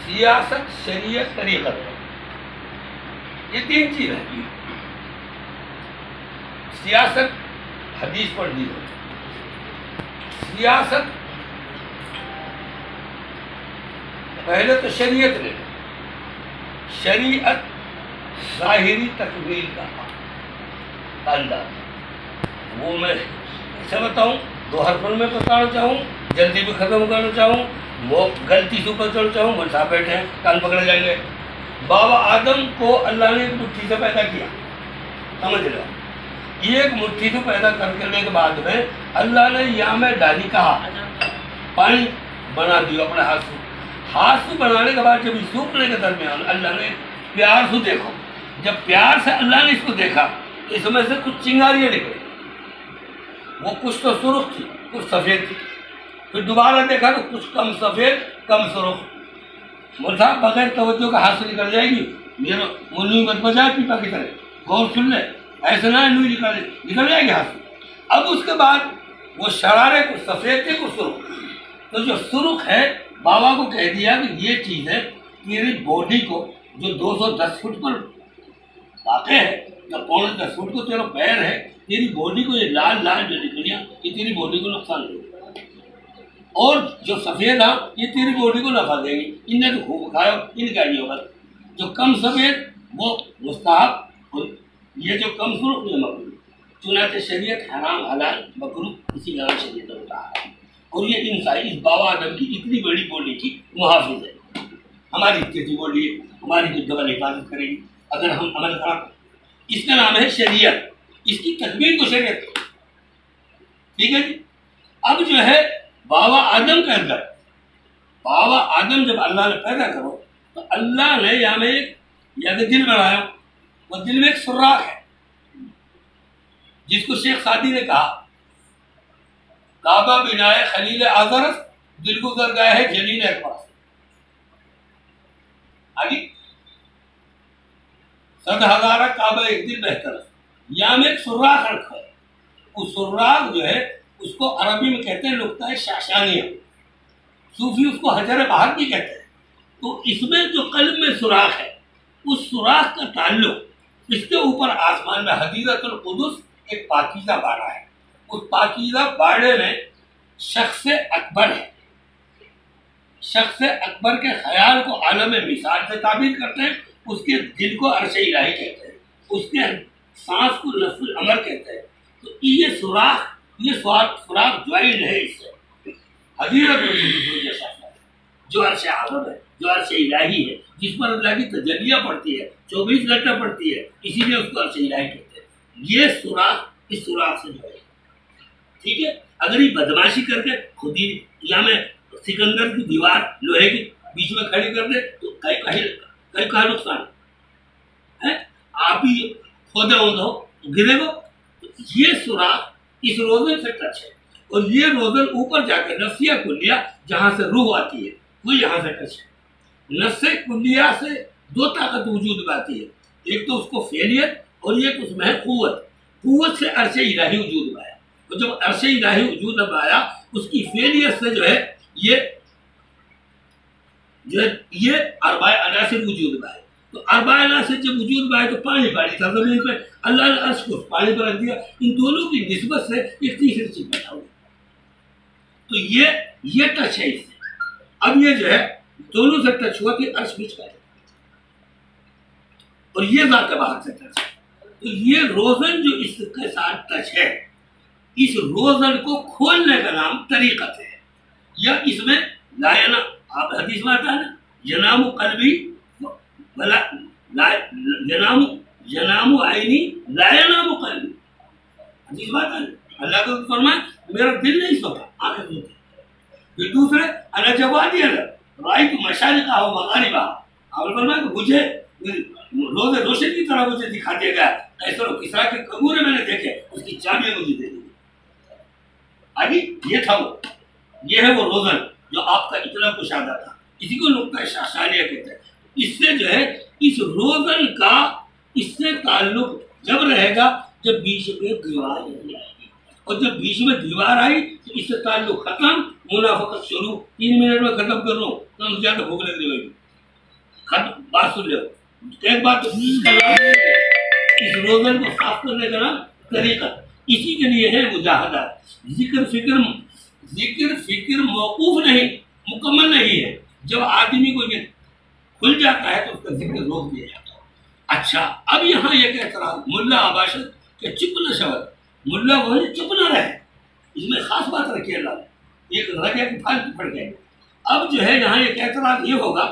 سیاست، شریعت، طریقت، یہ تین چیزیں ہیں۔ سیاست حدیث پڑھ دی ہے، سیاست پہلے تو شریعت لے، شریعت ظاہری تکمیل کا انداز، وہ میں ایسے بتاؤں، دو حرفوں میں بتانا چاہوں، جلدی بھی ختم کرنا چاہوں، وہ غلطی سے اوپر چڑھ چاہوں، من صاحب بیٹھے ہیں کان پکڑے جائیں گے۔ بابا آدم کو اللہ نے ایک مٹھی سے پیدا کیا، سمجھ لو، ایک مٹھی سے پیدا کرنے کے بعد میں اللہ نے یہاں میں ڈالی کہا، پانی بنا دیا اپنے ہاتھ سے بنانے کے بعد جب سوکھنے کے درمیان اللہ نے پیار سے دیکھو، جب پیار سے اللہ نے اس کو دیکھا تو اس میں سے کچھ چنگاریاں نکلی، وہ کچھ تو سرخ تھی، کچھ سفید تھی، پھر دوبارہ دیکھا تو کچھ کم سفید کم سرخ۔ مول صاحب بغیر توجہ کا ہاتھ سے نکل جائے گی، میرا منہ مت بجائے پیپا کی طرح، غور سن لے، ایسے نہ نوئی نکل جائے گی ہاتھ سے۔ اب اس کے بعد وہ شرارے کچھ سفید تھے کچھ سرخ، تو جو سرخ ہے بابا کو کہہ دیا کہ یہ چیز ہے تیری باڈی کو، جو 210 فٹ پر واقع ہے یا 10 فٹ کو تیرا پیر ہے، تیری باڈی کو یہ لال لال جو نکلیاں یہ تیری باڈی کو نقصان دے گی، اور جو سفید ہے یہ تیری باڈی کو نفع دے گی، ان نے تو خوب کھایا، ان کا نہیں ہوگا۔ جو کم سفید وہ مستحب، اور یہ جو کم سرخ یہ مکروہ۔ چنانچہ شریعت حرام حلال مکروہ اسی طرح شریعت ہوتا ہے، اور یہ انسان اس بابا آدم کی اتنی بڑی باڈی کی محافظ ہے، ہماری اتنی باڈی ہے، ہماری جو ڈبل حفاظت کرے گی اگر ہم عمل کریں۔ اس کا نام ہے شریعت، اس کی تکمیل کو شریعت، ٹھیک ہے جی۔ اب جو ہے بابا آدم کے اندر، بابا آدم جب اللہ نے پیدا کرو تو اللہ نے یہاں میں ایک دل بنایا، وہ دل میں ایک سراخ ہے، جس کو شیخ سعدی نے کہا کعبہ بنائے خلیل آزرس، دل گزر گئے ہے جلیل اکبر۔ آگے 100,000 کعبہ ایک دل بہتر ہے، یہاں میں ایک سراخ رکھا ہے، اس سراخ جو ہے اس کو عربی میں کہتے ہیں نقطہ شاشانیہ، صوفی اس کو حجر بہار بھی کہتے ہیں۔ تو اس میں جو قلب میں سوراخ ہے، اس سوراخ کا تعلق اس کے اوپر آسمان میں حدیثۃ القدس ایک پاکیزہ باڑہ ہے، اس پاکیزہ باڑے میں شخص اکبر ہے، شخص اکبر کے خیال کو عالم مثال سے تعبیر کرتے ہیں، اس کے دل کو عرش الہی کہتے ہیں، اس کے سانس کو نفس الامر کہتے ہیں۔ تو یہ سوراخ جوائن ہے اس سے حدیثۃ القدس جیسا جو عرش اعظم ہے، جو عرش الہی ہے، جس پر اللہ کی تجلیاں پڑتی ہے، 24 گھنٹہ پڑتی ہے، اسی لیے اس کو عرش الہی کہتے ہیں۔ یہ سوراخ اس سوراخ سے جو ہے، ٹھیک ہے۔ اگر یہ بدماشی کر کے خود ہی یا میں سکندر کی دیوار لوہے کی بیچ میں کھڑی کر دے تو کئی کا نقصان ہے، آپ ہی کھودے ہو گرے گا۔ یہ سوراخ اس روزن سے ٹچ ہے، اور یہ روزن اوپر جا کے نفسیہ کلیہ جہاں سے روح آتی ہے وہ یہاں سے ٹچ ہے۔ نفس کلیہ سے دو طاقت وجود میں آتی ہے، ایک تو اس کو فعلیت اور ایک اس میں ہے قوت۔ قوت سے عرش الہی وجود میں آیا، اور جب عرش الہی وجود میں آیا اس کی فعلیت سے جو ہے یہ اربع عناصر وجود میں آئے۔ تو اربع عناصر جب وجود میں آئے تو پانی تھا زمین پہ، اللہ نے عرش کو پانی پر رکھ دیا، ان دونوں کی نسبت سے ایک تیسری چیز پیدا ہوئی۔ تو یہ ٹچ ہے اس سے، اب یہ جو ہے دونوں سے ٹچ ہوا کہ عرش بچ گئے، اور یہ ذات باہر سے ٹچ ہے۔ تو یہ روزن جو اس کے ساتھ ٹچ ہے، اس روزن کو کھولنے کا نام طریقت ہے، یا اس میں لائنا آپ حدیث میں آتا ہے نا، ینام قلبی ینام عینی لا ینام قلبی، حدیث میں آتا ہے اللہ کا فرمائے میرا دل نہیں سوتا، آنکھیں سوتی۔ پھر دوسرے انا جوادی رائت مشارقہ و مغاربہ، آپ نے فرمایا کہ مجھے روز روشن کی طرح مجھے دکھا دیا گیا، کیسر و کسریٰ کے کنگورے میں نے دیکھے، اس کی چابیاں مجھے دے دی۔ آگے یہ تھا یہ ہے وہ روزن جو آپ کا اتنا کشادہ تھا، اسی کو نقطہ شاشانیہ کہتے ہیں۔ اس سے جو ہے اس روزن کا اس سے تعلق جب رہے گا جب بیچ میں دیوار نہیں آئے گی، اور جب بیچ میں دیوار آئی تو اس سے تعلق ختم، منافقت شروع۔ 3 منٹ میں ختم کر لو، کم زیادہ بھوک لگ رہی ہوگی، بات سن لو، ایک بات تو اس کا نام ہے، اس روزن کو صاف کرنے کا نام طریقہ، اسی کے لیے ہے مجاہدہ۔ ذکر فکر موقوف نہیں، مکمل نہیں ہے، جب آدمی کو یہ کھل جاتا ہے تو اس کا ذکر روک دیا جاتا ہے۔ اچھا اب یہاں ایک اعتراض، ملا عباشت کہ چپ نہ شود، ملا وہ چپ نہ رہے، اس میں خاص بات رکھی اللہ نے، ایک رگے کی پھال پڑ گئے۔ اب جو ہے یہاں ایک اعتراض یہ ہوگا،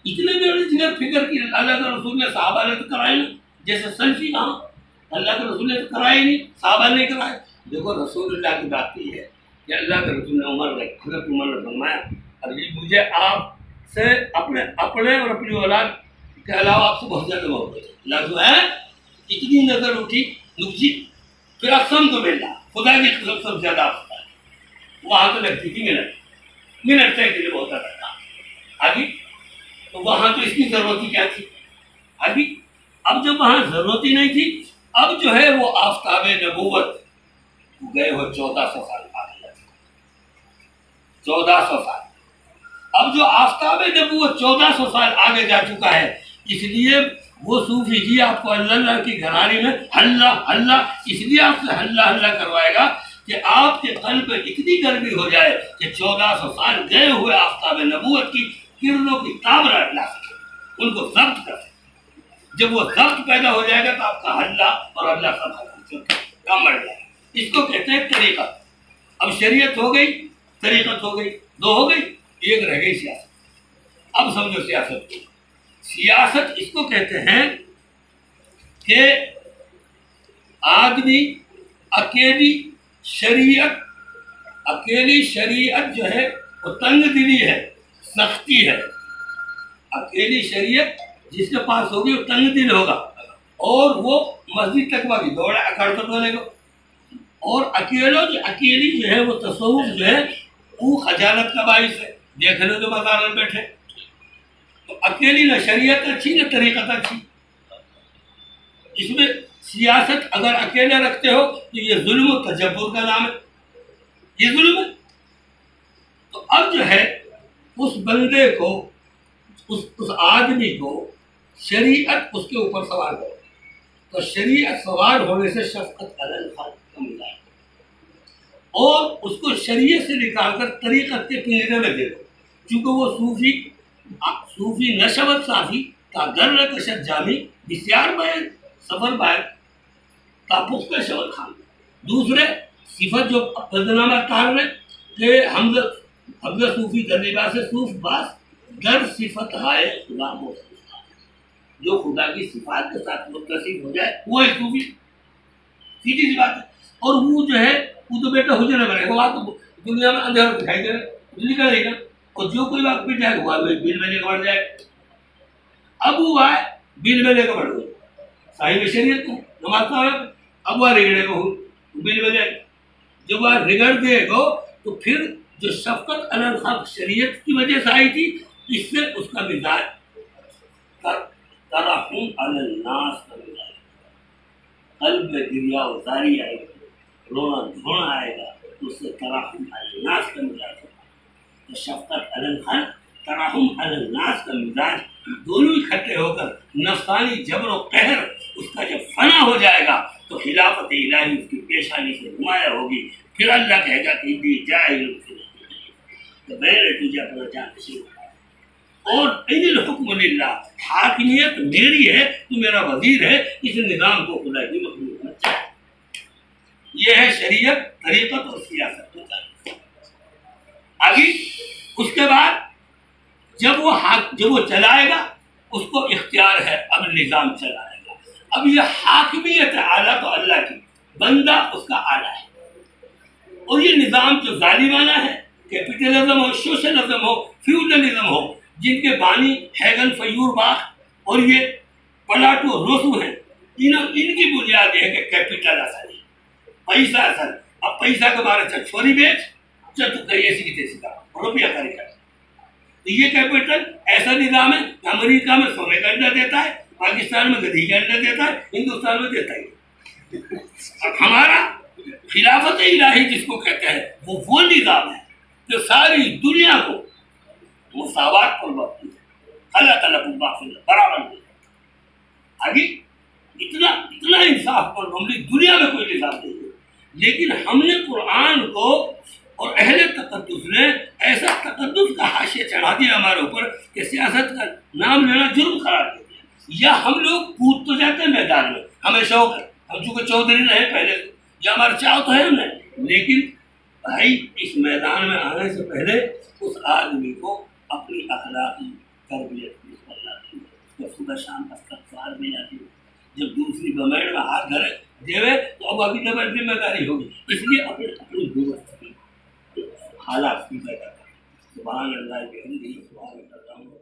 اتنے بڑے ذکر فکر کی اللہ کے رسول نے صحابہ نے تو کرائے نہیں، جیسے سلفی کہاں اللہ کے رسول نے تو کرائے نہیں، صحابہ نے کرائے۔ دیکھو رسول اللہ کی بات یہ ہے کہ اللہ کے رسول نے حضرت عمر نے فرمایا، ابھی مجھے آپ سے اپنے اور اپنی اولاد کے علاوہ آپ سے بہت زیادہ محبت ہے، اللہ جو ہے اتنی نظر اٹھی نکجی، پھر اقسم تو ملا خدا کی قسم سب زیادہ آپ ہے، وہاں تو لگتی تھی منٹ سے کے لیے بہت زیادہ تھا ابھی، تو وہاں تو اس کی ضرورت ہی کیا تھی ابھی۔ اب جب وہاں ضرورت ہی نہیں تھی، اب جو ہے وہ آفتاب نبوت گئے ہو 1400 سال آگے، 1400 سال، اب جو آفتاب نبوت 1400 سال آگے جا چکا ہے، اس لیے وہ صوفی جی آپ کو اللہ اللہ کی گھرانی میں اللہ اللہ اس لیے آپ سے اللہ اللہ کروائے گا کہ آپ کے قلب پہ اتنی گرمی ہو جائے کہ 1400 سال گئے ہوئے آفتاب نبوت کی کرنوں کی تابرہ لا سکے، ان کو ضبط کر سکے۔ جب وہ ضبط پیدا ہو جائے گا تو آپ کا اللہ اور اللہ کا کام بڑھ جائے گا۔ اس کو کہتے ہیں طریقت۔ اب شریعت ہو گئی، طریقت ہو گئی، دو ہو گئی، ایک رہ گئی سیاست۔ اب سمجھو سیاست کو، سیاست اس کو کہتے ہیں کہ آدمی اکیلی شریعت جو ہے وہ تنگ دلی ہے، سختی ہے۔ اکیلی شریعت جس کے پاس ہوگی وہ تنگ دل ہوگا، اور وہ مسجد تک والی دوڑا اکڑ تک والے کو، اور اکیلی جو ہے وہ تصوف جو ہے وہ خجالت کا باعث ہے، دیکھ لو جو مزار میں بیٹھے، تو اکیلی نہ شریعت اچھی نہ طریقت اچھی۔ اس میں سیاست اگر اکیلے رکھتے ہو تو یہ ظلم و تجبر کا نام ہے، یہ ظلم ہے۔ تو اب جو ہے اس بندے کو، اس آدمی کو شریعت اس کے اوپر سوار کرو، تو شریعت سوار ہونے سے شفقت علی الخلق کا مزاج، اور اس کو شریعت سے نکال کر طریقت کے پنجرے میں دے دو، چونکہ وہ صوفی نشوت صافی تا گر کشت جامی بسیار بیان سفر باید تا پختہ شود خان۔ دوسرے صفت جو بدنامہ کار میں کہ حمزہ صوفی در لباس صوف باس در صفت ہائے خدا موصوف، جو خدا کی صفات کے ساتھ متصف ہو جائے وہ ہے صوفی، سیدھی سی بات ہے۔ اور وہ جو ہے وہ تو بیٹا حجرے میں رہے گا، وہاں تو دنیا میں اندھیرا دکھائی دے رہا ہے، بجلی کا رہے گا، اور جو کوئی وقت پہ جائے گا بل میں لے کے بڑھ جائے۔ اب وہ آئے بل میں لے کے بڑھ گئے، صاحب شریعت کو نماز صاحب، اب وہ رگڑے گا بل میں لے، جب وہ رگڑ دے گا تو پھر جو شفقت علی الخلق شریعت کی وجہ سے آئی تھی، اس سے اس کا مزاج ترحم علی الناس کا مزاج، قلب میں گریا و زاری آئے گا، رونا دھونا آئے گا، اس سے ترحم علی الناس کا مزاج ہوگا۔ تو شفقت علی الخلق، ترحم علی الناس کا مزاج دونوں اکٹھے ہو کر نفسانی جبر و قہر اس کا جب فنا ہو جائے گا تو خلافت الہی اس کی پیشانی سے نمایاں ہوگی، پھر اللہ کہے گا کہ دی جاہل تو میں نے تجھے اپنا جانشین بنایا، اور ان الحکم للہ، حاکمیت میری ہے، تو میرا وزیر ہے، اس نظام کو خدا کی مخلوق ہونا چاہیے۔ یہ ہے شریعت، طریقت اور سیاست کا تعلق۔ آگے اس کے بعد جب وہ چلائے گا اس کو اختیار ہے، اب نظام چلائے گا۔ اب یہ حاکمیت اعلیٰ تو اللہ کی، بندہ اس کا اعلیٰ ہے، اور یہ نظام جو ظالمانہ ہے، کیپٹلزم ہو، سوشلزم ہو، فیوڈلزم ہو، جن کے بانی ہیگل، فیور باخ اور یہ پلاٹو روسو ہیں، ان کی بنیاد یہ ہے کہ کیپٹل اصل ہے، پیسہ اصل۔ اب پیسہ کے بارے سے چھوری بیچ چل تو کہیں ایسی کی تیسی کا روپیہ کاری کر، تو یہ کیپٹل ایسا نظام ہے کہ امریکہ میں سونے کا انڈا دیتا ہے، پاکستان میں گدھی کا انڈا دیتا ہے، ہندوستان میں دیتا ہی۔ اب ہمارا خلافت الہی جس کو کہتے ہیں وہ نظام ہے جو ساری دنیا کو مساوات پر مبنی ہے، اللہ تعالیٰ کو معافی برابر دے. آگے اتنا انصاف پر معاملے دنیا میں کوئی انصاف نہیں ہے. لیکن ہم نے قرآن کو اور اہل تقدس نے ایسا تقدس کا حاشیہ چڑھا دیا ہمارے اوپر کہ سیاست کا نام لینا جرم قرار دے دیا. یا ہم لوگ کود تو جاتے ہیں میدان میں, ہمیں شوق ہے, ہم چونکہ چودھری رہے پہلے سے, یا ہمارا چاہ تو ہے ہمیں, لیکن بھائی اس میدان میں آنے سے پہلے اس آدمی کو اپنی اخلاقی تربیت کرنا چاہیے. اس کو صبح شام استغفار بھی جاتی ہے. جب دوسری بمیڑ میں ہاتھ دھرے دیوے تو اب ابھی ڈبل ذمہ داری ہوگی. اس لیے اپنی ضرورت حالات کی پیدا کریں. سبحان اللہ بحمدہ سبحان اللہ.